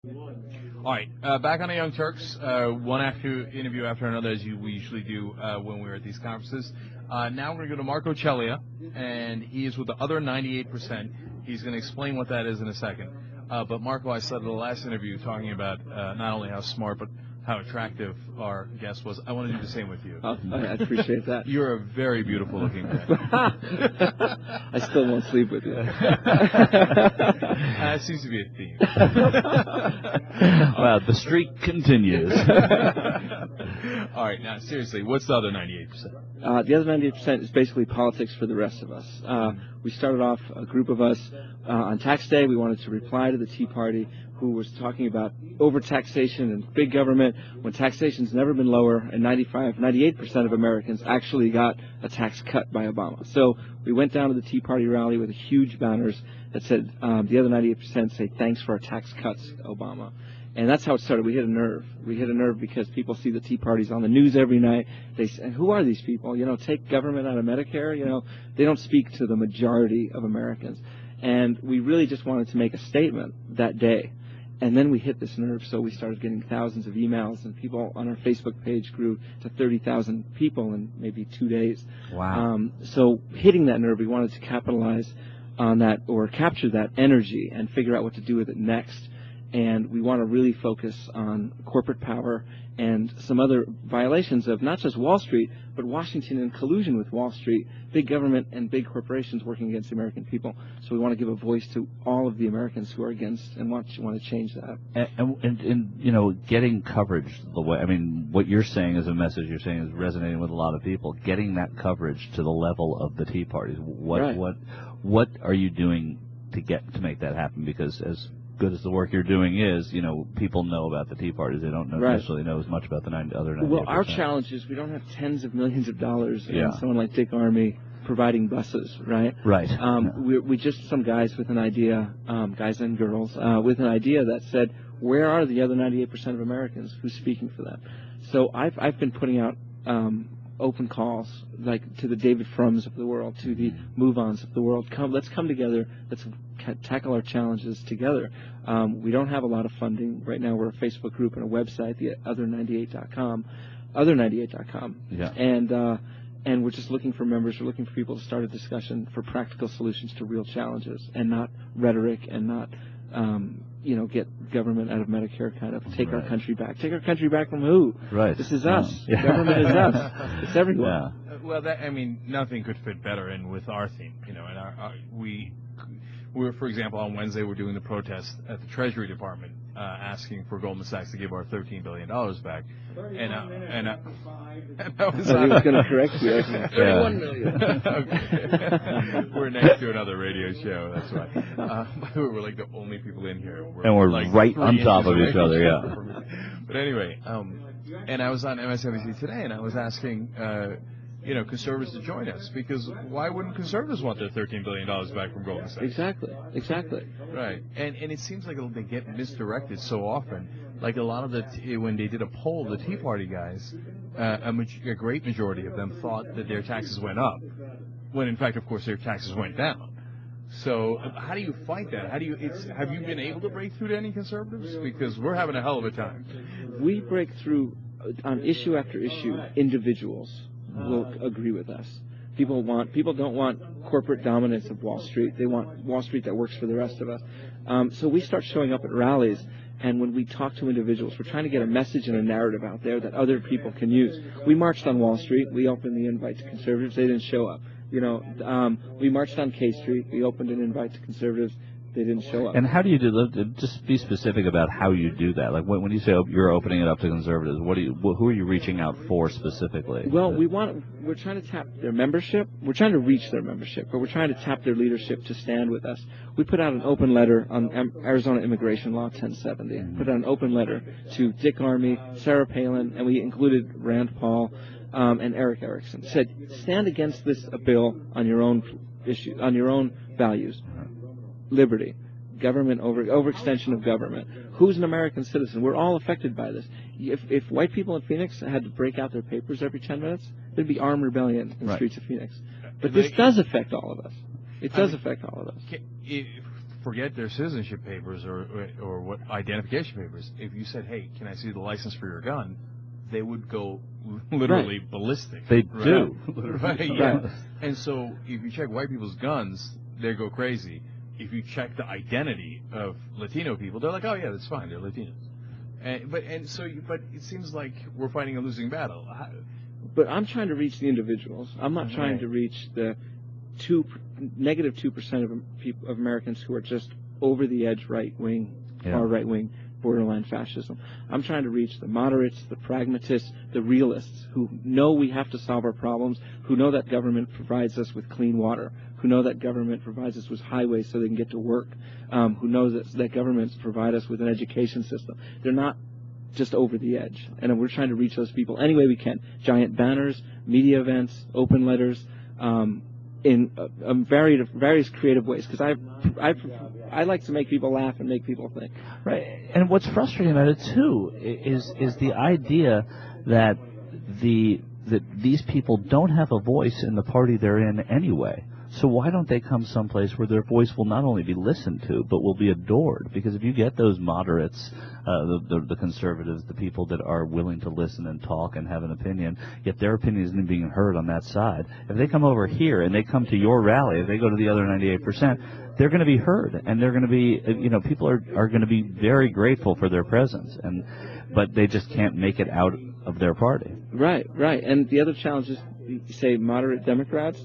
All right, back on the Young Turks, one interview after another, as we usually do when we're at these conferences. Now we're going to go to Marco Ceglie, and he is with the other 98%. He's going to explain what that is in a second. But Marco, I started the last interview talking about not only how smart, but how attractive our guest was. I want to do the same with you. Oh, I appreciate that. You're a very beautiful-looking man. I still won't sleep with you. That seems to be a theme. Well, the streak continues. All right, now seriously, what's the other 98%? The other 98% is basically politics for the rest of us. We started off, a group of us, on tax day. We wanted to reply to the Tea Party, who was talking about overtaxation and big government when taxation's never been lower, and 98% of Americans actually got a tax cut by Obama. So we went down to the Tea Party rally with huge banners that said, the other 98% say thanks for our tax cuts, Obama. And that's how it started. We hit a nerve. We hit a nerve because people see the Tea Parties on the news every night. They say, who are these people? You know, take government out of Medicare. You know, they don't speak to the majority of Americans. And we really just wanted to make a statement that day. And then we hit this nerve, so we started getting thousands of emails, and people on our Facebook page grew to 30,000 people in maybe 2 days. Wow. So hitting that nerve, we wanted to capitalize on that, or capture that energy and figure out what to do with it next. And we want to really focus on corporate power and some other violations of not just Wall Street, but Washington in collusion with Wall Street, big government and big corporations working against the American people. So we want to give a voice to all of the Americans who are against and want to change that. And you know, getting coverage the way, I mean, what you're saying is a message you're saying is resonating with a lot of people. Getting that coverage to the level of the Tea Parties. What are you doing to make that happen? Because as good as the work you're doing is, you know, people know about the Tea Parties. They don't necessarily know as much about the other 98%. Well, our challenge is we don't have tens of millions of dollars and someone like Dick Armey providing buses, right? Right. We just some guys with an idea, guys and girls, with an idea that said, where are the other 98% of Americans? Who's speaking for them? So I've been putting out open calls, like to the David Frums of the world, to the move-ons of the world. Let's come together. Let's tackle our challenges together. We don't have a lot of funding right now. We're a Facebook group and a website, the other98.com, other98.com, and we're just looking for members. We're looking for people to start a discussion for practical solutions to real challenges, and not rhetoric, and not get government out of Medicare, kind of take our country back. Take our country back from who? Right. This is us. Yeah. Government is us. It's everyone. Yeah. Well, nothing could fit better in with our theme, you know, and we're, for example, on Wednesday, we're doing the protest at the Treasury Department, asking for Goldman Sachs to give our $13 billion back. And I was going to correct you. $31 million. Okay. We're next to another radio show, that's why. We're like the only people in here. We're like right on top of each other, yeah. But anyway, and I was on MSNBC today, and I was asking, conservatives to join us, because why wouldn't conservatives want their $13 billion back from Goldman Sachs? Exactly. Right. And it seems like they get misdirected so often. Like a lot of when they did a poll, the Tea Party guys, a great majority of them thought that their taxes went up, when in fact, of course, their taxes went down. So how do you fight that? Have you been able to break through to any conservatives? Because we're having a hell of a time. We break through on issue after issue. Individuals will agree with us. People don't want corporate dominance of Wall Street. They want Wall Street that works for the rest of us. So we start showing up at rallies, and when we talk to individuals, we're trying to get a message and a narrative out there that other people can use. We marched on Wall Street. We opened the invite to conservatives. They didn't show up. We marched on K Street. We opened an invite to conservatives. They didn't show up. And how do you do that? Just be specific about how you do that. Like when you say you're opening it up to conservatives, who are you reaching out for specifically? Well, we're trying to tap their membership. We're trying to reach their membership, but we're trying to tap their leadership to stand with us. We put out an open letter on Arizona Immigration Law 1070. Mm-hmm. Put out an open letter to Dick Armey, Sarah Palin, and we included Rand Paul and Eric Erickson. Said, stand against this bill on your own issue, on your own values. Liberty, government overextension of government. Who's an American citizen? We're all affected by this. If white people in Phoenix had to break out their papers every 10 minutes, there'd be armed rebellion in the streets of Phoenix. But this does affect all of us. It does affect all of us. forget their citizenship papers or what identification papers. If you said, "Hey, can I see the license for your gun?" they would go literally ballistic. They do. Right. Yeah. And so if you check white people's guns, they go crazy. If you check the identity of Latino people, they're like, "Oh yeah, that's fine. They're Latinos." But it seems like we're fighting a losing battle. But I'm trying to reach the individuals. I'm not trying to reach the negative 2% of Americans who are just over the edge right wing, far right wing, borderline fascism. I'm trying to reach the moderates, the pragmatists, the realists who know we have to solve our problems, who know that government provides us with clean water, who know that government provides us with highways so they can get to work, who know that governments provide us with an education system. They're not just over the edge. And we're trying to reach those people any way we can. Giant banners, media events, open letters, in various creative ways. Because I like to make people laugh and make people think. Right. And what's frustrating about it too is the idea that these people don't have a voice in the party they're in anyway. So why don't they come someplace where their voice will not only be listened to, but will be adored? Because if you get those moderates, the conservatives, the people that are willing to listen and talk and have an opinion, yet their opinion isn't being heard on that side, if they come over here and they come to your rally, if they go to the other 98%, they're going to be heard, and they're going to be, people are going to be very grateful for their presence, but they just can't make it out of their party. Right. And the other challenge is, you say moderate Democrats,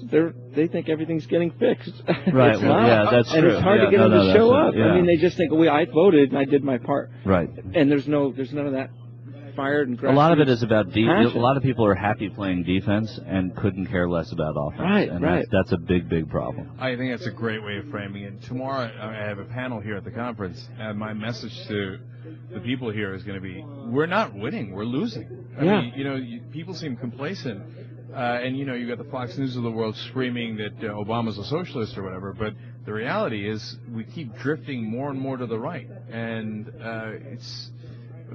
they think everything's getting fixed. Right. It's not. Yeah, that's and true. It's hard to get them to show up. Yeah. I mean, they just think, "Well, I voted and I did my part." Right. And there's none of that fired and grassroots. A lot of it is about a lot of people are happy playing defense and couldn't care less about offense. Right. That's a big problem. I think that's a great way of framing it. Tomorrow I have a panel here at the conference, and my message to the people here is going to be: we're not winning, we're losing. I mean, people seem complacent. And, you got the Fox News of the world screaming that Obama's a socialist or whatever, but the reality is we keep drifting more and more to the right. And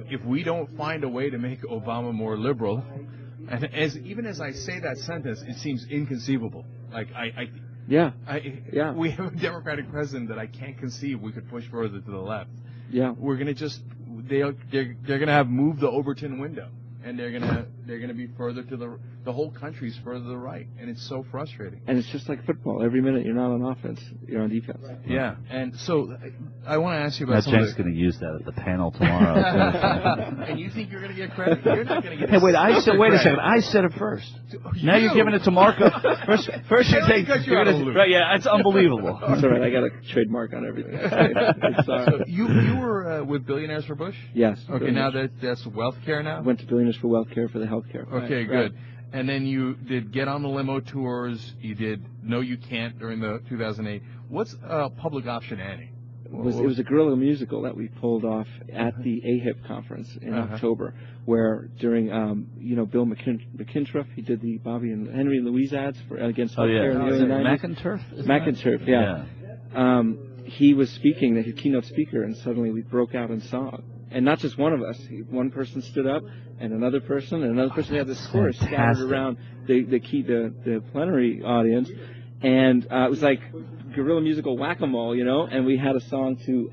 if we don't find a way to make Obama more liberal, and even as I say that sentence, it seems inconceivable. Like, we have a Democratic president that I can't conceive we could push further to the left. Yeah. We're going to they're going to have moved the Overton window. And they're gonna be further to the whole country's further to the right, and it's so frustrating. And it's just like football. Every minute you're not on offense, you're on defense. Yeah, and so I want to ask you about now something. Jack's going to use that at the panel tomorrow. And you think you're going to get credit? You're not going to get. Hey, wait a second. I said it first. Now you're giving it to Marco. First you take. Right? Yeah, it's unbelievable. It's all right. I got a trademark on everything. So you were with Billionaires for Bush? Yes. Okay, now that's wealth care now. Went to Billionaires for Wealth Care for the health care. Okay, good. And then you did Get on the Limo tours. You did No You Can't during the 2008. What's Public Option Annie? It was a guerrilla musical that we pulled off at the AHIP conference in October, where during Bill McInturff, he did the Bobby and Henry and Louise ads against healthcare in the early 90s. McInturff, yeah. He was speaking, the keynote speaker, and suddenly we broke out in song. And not just one of us. One person stood up, and another person, had this chorus scattered around the plenary audience, and it was like guerrilla musical whack-a-mole, and we had a song to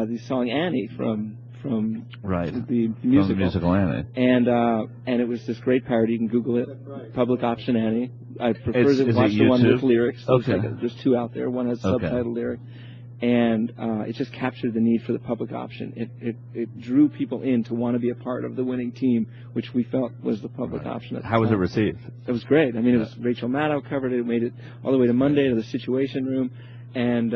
the song Annie from the musical. From the musical Annie. And it was this great parody. You can Google it, Public Option Annie. I prefer to watch the one with lyrics. Okay. There's two out there. One has subtitled lyrics. And it just captured the need for the public option. It drew people in to want to be a part of the winning team, which we felt was the public option. How was it received? It was great. I mean, it was Rachel Maddow covered it, made it all the way to Monday to the Situation Room, and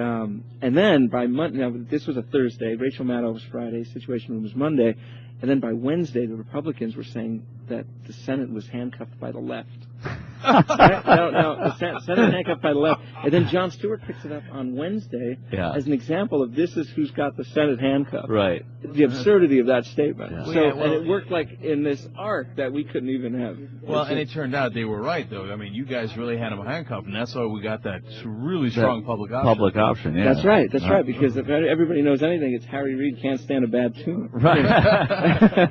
then by Monday, now this was a Thursday. Rachel Maddow was Friday. Situation Room was Monday, and then by Wednesday, the Republicans were saying that the Senate was handcuffed by the left. Right? No, the Senate handcuffed by the left. And then Jon Stewart picks it up on Wednesday as an example of this is who's got the Senate handcuffed. Right. The absurdity of that statement. Yeah. And it worked like in this arc that we couldn't even have. Well, and it turned out they were right, though. I mean, you guys really had them handcuffed, and that's why we got that really strong public option. Public option, yeah. That's right, because if everybody knows anything, it's Harry Reid can't stand a bad tune. Right.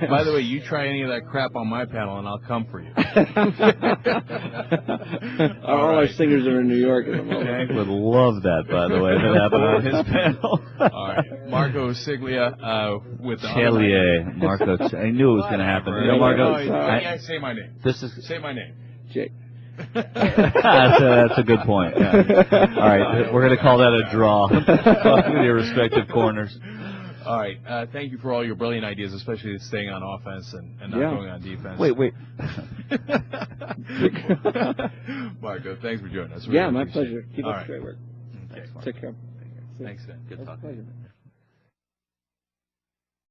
By the way, you try any of that crap on my panel, and I'll come for you. All our singers are in New York at the moment. Hank would love that, by the way, if it happened on his panel. All right. Marco Ceglie with the Ceglie. Marco. I knew it was going to happen. You know, Marco. Say my name. Say my name. Jake. That's a good point. Yeah. All right. We're going to call that a draw with your respective corners. All right. Thank you for all your brilliant ideas, especially staying on offense and not going on defense. Wait. Marco, thanks for joining us. Really my pleasure. Keep up the great work. Okay. Take care. Thanks, Dan. Good talking.